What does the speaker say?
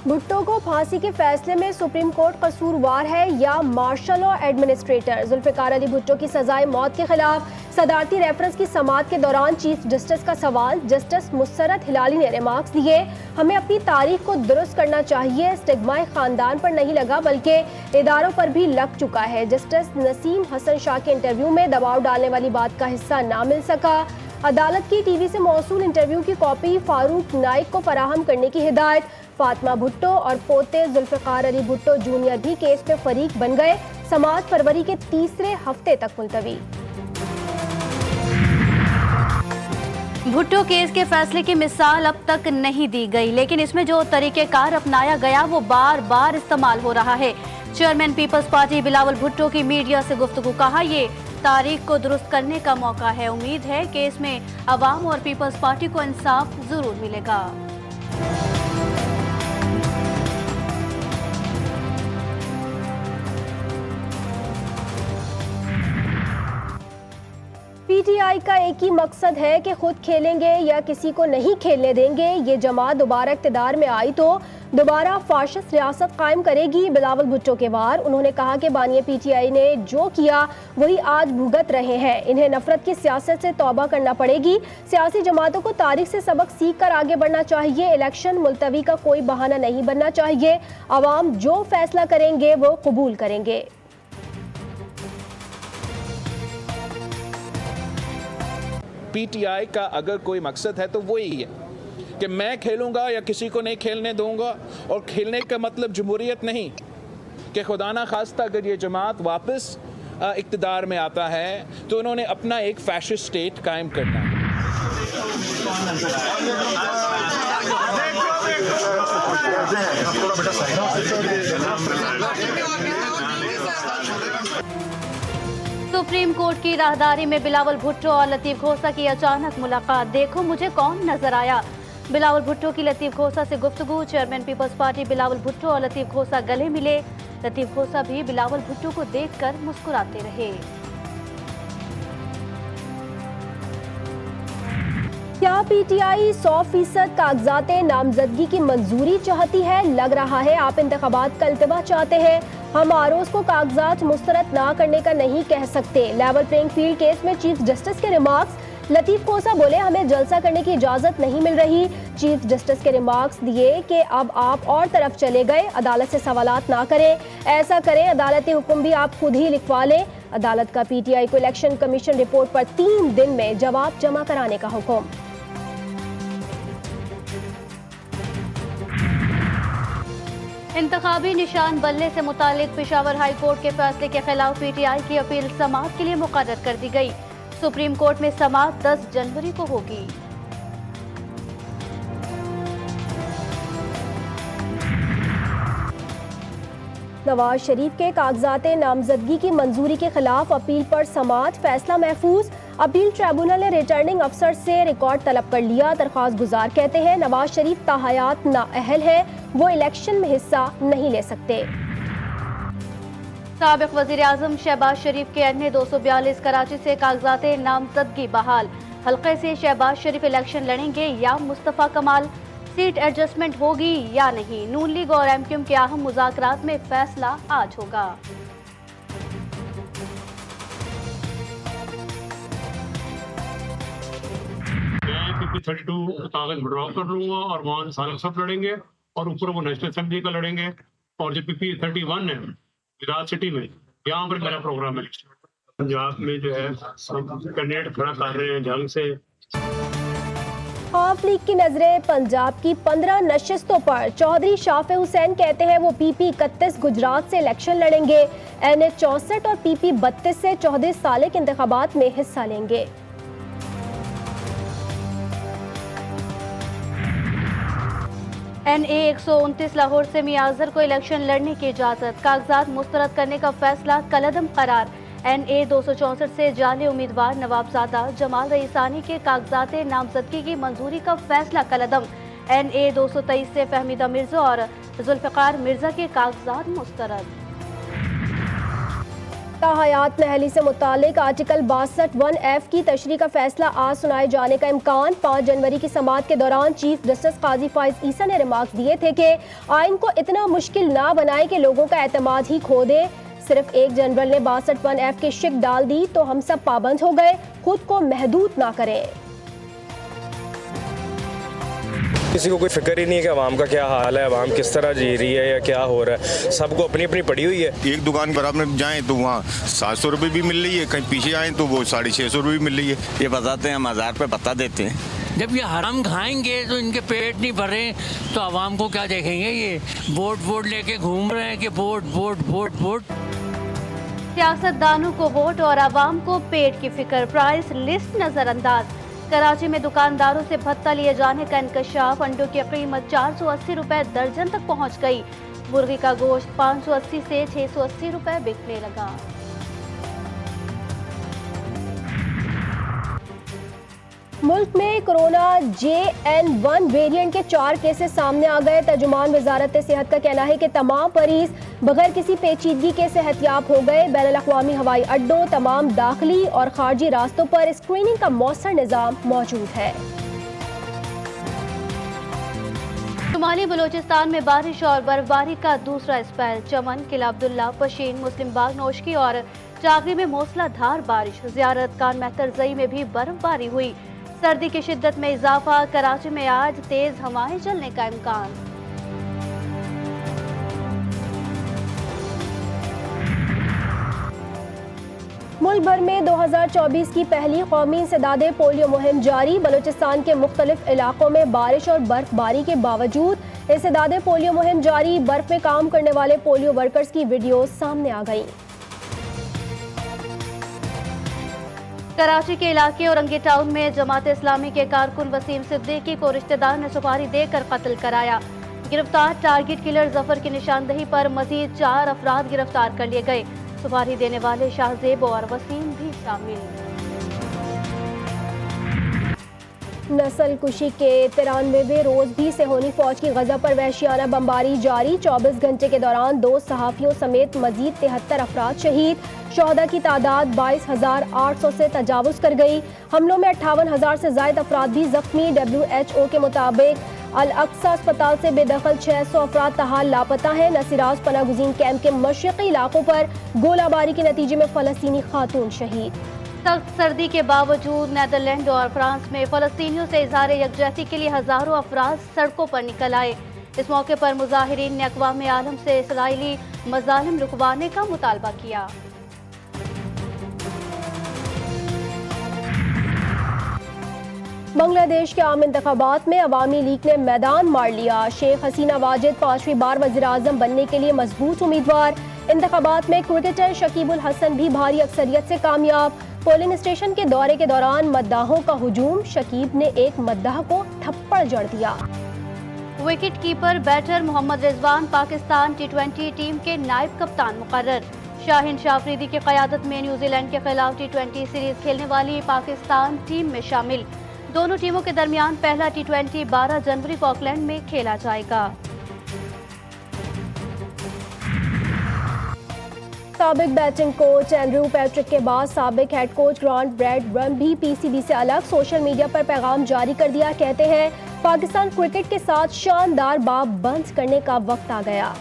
भुट्टो को फांसी के फैसले में सुप्रीम कोर्ट कसूरवार है या martial law administrator. Zulfikar Ali Bhutto की सजाए मौत के खिलाफ सदारती रेफरेंस की समाअत के दौरान चीफ जस्टिस का सवाल। जस्टिस मुसरत हिलाली ने रिमार्क्स दिए, हमें अपनी तारीख को दुरुस्त करना चाहिए। स्टिग्मा खानदान पर नहीं लगा बल्कि इदारों पर भी लग चुका है। जस्टिस नसीम हसन शाह के इंटरव्यू में दबाव डालने वाली बात का हिस्सा ना मिल सका। अदालत की टीवी से मौसूल इंटरव्यू की कॉपी फारूक नाइक को फराहम करने की हिदायत। फातिमा भुट्टो और पोते जुल्फिकार अली भुट्टो जूनियर भी केस में फरीक बन गए। समाअत फरवरी के तीसरे हफ्ते तक मुलतवी। भुट्टो केस के फैसले की मिसाल अब तक नहीं दी गई, लेकिन इसमें जो तरीकेकार अपनाया गया वो बार बार इस्तेमाल हो रहा है। Chairman peoples party Bilawal Bhutto की मीडिया से गुफ्तगू, कहा ये तारीख को दुरुस्त करने का मौका है। उम्मीद है कि इसमें अवाम और पीपल्स पार्टी को इंसाफ जरूर मिलेगा। पीटीआई का एक ही मकसद है कि खुद खेलेंगे या किसी को नहीं खेलने देंगे। ये जमात दोबारा इक़्तिदार में आई तो दोबारा फाशिस्ट रियासत कायम करेगी। बिलावल भुट्टो के वार। उन्होंने कहा कि बानिया पीटीआई ने जो किया वही आज भुगत रहे हैं। इन्हें नफरत की सियासत से तौबा करना पड़ेगी। सियासी जमातों को तारीख से सबक सीख कर आगे बढ़ना चाहिए। इलेक्शन मुलतवी का कोई बहाना नहीं बनना चाहिए। अवाम जो फैसला करेंगे वो कबूल करेंगे। पीटीआई का अगर कोई मकसद है तो वो ही है कि मैं खेलूंगा या किसी को नहीं खेलने दूंगा। और खेलने का मतलब जमहूरियत नहीं कि खुदा ना खास्ता अगर ये जमात वापस इक़्तिदार में आता है तो उन्होंने अपना एक फैशिस्ट स्टेट कायम करना है। सुप्रीम कोर्ट की राहदारी में बिलावल भुट्टो और लतीफ खोसा की अचानक मुलाकात। देखो मुझे कौन नजर आया। बिलावल भुट्टो की लतीफ खोसा से गुफ्तगू। Chairman peoples party Bilawal Bhutto और लतीफ खोसा गले मिले। लतीफ खोसा भी बिलावल भुट्टो को देखकर मुस्कुराते रहे। क्या पीटीआई 100% कागजात नामजदगी की मंजूरी चाहती है? लग रहा है आप इंतखाबात का इल्तिवा चाहते हैं। हम आरोज को कागजात मुस्तरद ना करने का नहीं कह सकते। लेवल प्लेइंग फील्ड केस में चीफ जस्टिस के रिमार्क्स। लतीफ खोसा बोले, हमें जलसा करने की इजाजत नहीं मिल रही। चीफ जस्टिस के रिमार्क्स दिए कि अब आप और तरफ चले गए, अदालत से सवालात ना करें। ऐसा करें, अदालती हुक्म भी आप खुद ही लिखवा लें। अदालत का पीटीआई को इलेक्शन कमीशन रिपोर्ट पर 3 दिन में जवाब जमा कराने का हुक्म। इंतखाबी निशान बल्ले से मुतालिक पेशावर हाई कोर्ट के फैसले के खिलाफ पीटीआई की अपील समाअत के लिए मुकर्रर कर दी गई। सुप्रीम कोर्ट में समाअत 10 जनवरी को होगी। नवाज शरीफ के कागजात नामजदगी की मंजूरी के खिलाफ अपील पर समाअत। फैसला महफूज। अपील ट्रिब्यूनल ने रिटर्निंग अफसर से रिकॉर्ड तलब कर लिया। दरख्वास्त गुजार कहते हैं नवाज शरीफ ताहयात नाअहल है, वो इलेक्शन में हिस्सा नहीं ले सकते। साबिक वजीर आजम शहबाज शरीफ के अन्य 242 कराची से कागजात नामजदगी बहाल। हल्के से शहबाज शरीफ इलेक्शन लड़ेंगे या मुस्तफा कमाल? सीट एडजस्टमेंट होगी या नहीं? नून लीग और एमक्यूएम के अहम मुज़ाकरात में फैसला आज होगा। मैं PP 32 कागज विड्रॉ कर लूंगा और वहाँ सारे सब लड़ेंगे और ऊपर वो नेशनल असेंबली का लड़ेंगे। और जो PP 31 है गुजरात सिटी में, यहाँ पर मेरा प्रोग्राम है। पंजाब में जो है कैंडिडेट खड़ा कर रहे हैं जंग से। आवाम लीग की नजरें पंजाब की 15 नशिस्तों पर। चौधरी शाफे हुसैन कहते हैं वो PP 31 गुजरात से इलेक्शन लड़ेंगे। NH 64 और PP 32 से 14 साल के इंतखाबात में हिस्सा लेंगे। NA 129 लाहौर से मियां अजहर को इलेक्शन लड़ने की इजाजत। कागजात मुस्तरद करने का फैसला कलअदम करार। NA 264 से जाली उम्मीदवार नवाबजादा जमाल रईसानी के कागजात नामजदगी की मंजूरी का फैसला कलअदम। NA 223 से फहमीदा मिर्जा और जुल्फिकार मिर्जा के कागजात मुस्तरद। हयात नहली से मुतालिक आर्टिकल 62(1)F की तशरीह का फैसला आज सुनाए जाने का इम्कान। 5 जनवरी की समाअत के दौरान चीफ जस्टिस काजी फाइज ईसा ने रिमार्क्स दिए थे कि आइन को इतना मुश्किल ना बनाए कि लोगों का एतमाद ही खो दे। सिर्फ एक जनरल ने 62(1)F की शिक डाल दी तो हम सब पाबंद हो गए। खुद को महदूद ना करें। किसी को कोई फिक्र ही नहीं है कि अवाम का क्या हाल है, अवाम किस तरह जी रही है या क्या हो रहा है। सबको अपनी अपनी पड़ी हुई है। एक दुकान पर आप जाएं तो वहाँ 700 रुपये भी मिल रही है, कहीं पीछे आएँ तो वो 650 रुपये भी मिल रही है। ये बताते हैं हम 1000 रुपये बता देते हैं। जब ये हराम खाएंगे तो इनके पेट नहीं भरे तो आवाम को क्या देखेंगे। ये वोट लेके घूम रहे हैं कि वोट। सियासतदानों को वोट और आवाम को पेट की फिक्र। प्राइस लिस्ट नजरअंदाज। कराची में दुकानदारों से भत्ता लिए जाने का इंकशाफ। अंडों की कीमत 480 रुपए दर्जन तक पहुंच गई। मुर्गी का गोश्त 580 से 680 रुपए बिकने लगा। मुल्क में कोरोना JN1 वेरिएंट के 4 केसेस सामने आ गए। तर्जुमान वजारत सेहत का कहना है कि तमाम मरीज बगैर किसी पेचीदगी के सेहतियाब हो गए। बैनुल अक़वामी हवाई अड्डों, तमाम दाखिली और खारजी रास्तों पर स्क्रीनिंग का मौसर निज़ाम मौजूद है। शुमाली बलूचिस्तान में बारिश और बर्फबारी का दूसरा स्पेल। चमन, किला अब्दुल्ला, पशीन, मुस्लिम बाग, नौशकी और चागरी में मूसलाधार बारिश। ज़ियारत खान मेहतरजई में भी बर्फबारी हुई। सर्दी की शिद्दत में इजाफा। कराची में आज तेज हवाएं चलने का इम्कान। मुल्क भर में 2024 की पहली कौमी इंसदादे पोलियो मुहिम जारी। बलूचिस्तान के मुख्तलिफ इलाकों में बारिश और बर्फबारी के बावजूद इंसदादे पोलियो मुहिम जारी। बर्फ में काम करने वाले पोलियो वर्कर्स की वीडियो सामने आ गई। कराची के इलाके औरंगी टाउन में जमात इस्लामी के कारकुन वसीम सिद्दीकी को रिश्तेदार ने सुपारी देकर कत्ल कराया। गिरफ्तार टारगेट किलर जफर की निशानदही पर मजीद 4 अफराद गिरफ्तार कर लिए गए। सुपारी देने वाले शाहजेब और वसीम भी शामिल। नस्ल कुशी के 93वें रोज भी सेहोनी फौज की गजा पर वहशियाना बमबारी जारी। 24 घंटे के दौरान 2 सहाफियों समेत मजीद 73 अफराद शहीद। शोहदा की तादाद 22,800 से तजावुज कर गई। हमलों में 58,000 से ज्यादा अफराद भी जख्मी। WHO के मुताबिक अल अक्सा अस्पताल से बेदखल 600 अफराद तहाल लापता हैं। नसीराज पनागुज़ीन कैंप के मशरक़ी इलाकों पर गोलाबारी के नतीजे में फ़लस्तीनी खातून शहीद। सख्त सर्दी के बावजूद नीदरलैंड और फ्रांस में फ़लस्तीनियों से इज़हार यकजहती के लिए हज़ारों अफराद सड़कों पर निकल आए। इस मौके पर मुजाहिरीन ने अक़वाम आलम से इसराइली मज़ालिम रुकवाने का मुतालबा किया। बांग्लादेश के आम इंतखाबात में अवामी लीग ने मैदान मार लिया। शेख हसीना वाजिद 5वीं बार वज़ीर-ए-आज़म बनने के लिए मजबूत उम्मीदवार। इंतखाबात में क्रिकेटर शकीबुल हसन भी भारी अक्सरियत से कामयाब। पोलिंग स्टेशन के दौरे के दौरान मद्दाहों का हुजूम। शकीब ने एक मद्दाह को थप्पड़ जड़ दिया। Wicket keeper batter Mohammad Rizwan Pakistan T20 team के नायब कप्तान मुकर्रर। शाहीन शाह अफरीदी की क़यादत में न्यूजीलैंड के खिलाफ T20 सीरीज खेलने वाली पाकिस्तान टीम में शामिल। दोनों टीमों के दरमियान पहला T20 12 जनवरी को ऑकलैंड में खेला जाएगा। साबिक बैटिंग कोच एंड्रू पैट्रिक के बाद साबिक हेड कोच ग्रांट ब्रैडबर्न भी PCB से अलग। सोशल मीडिया पर पैगाम जारी कर दिया। कहते हैं पाकिस्तान क्रिकेट के साथ शानदार बाब बंद करने का वक्त आ गया।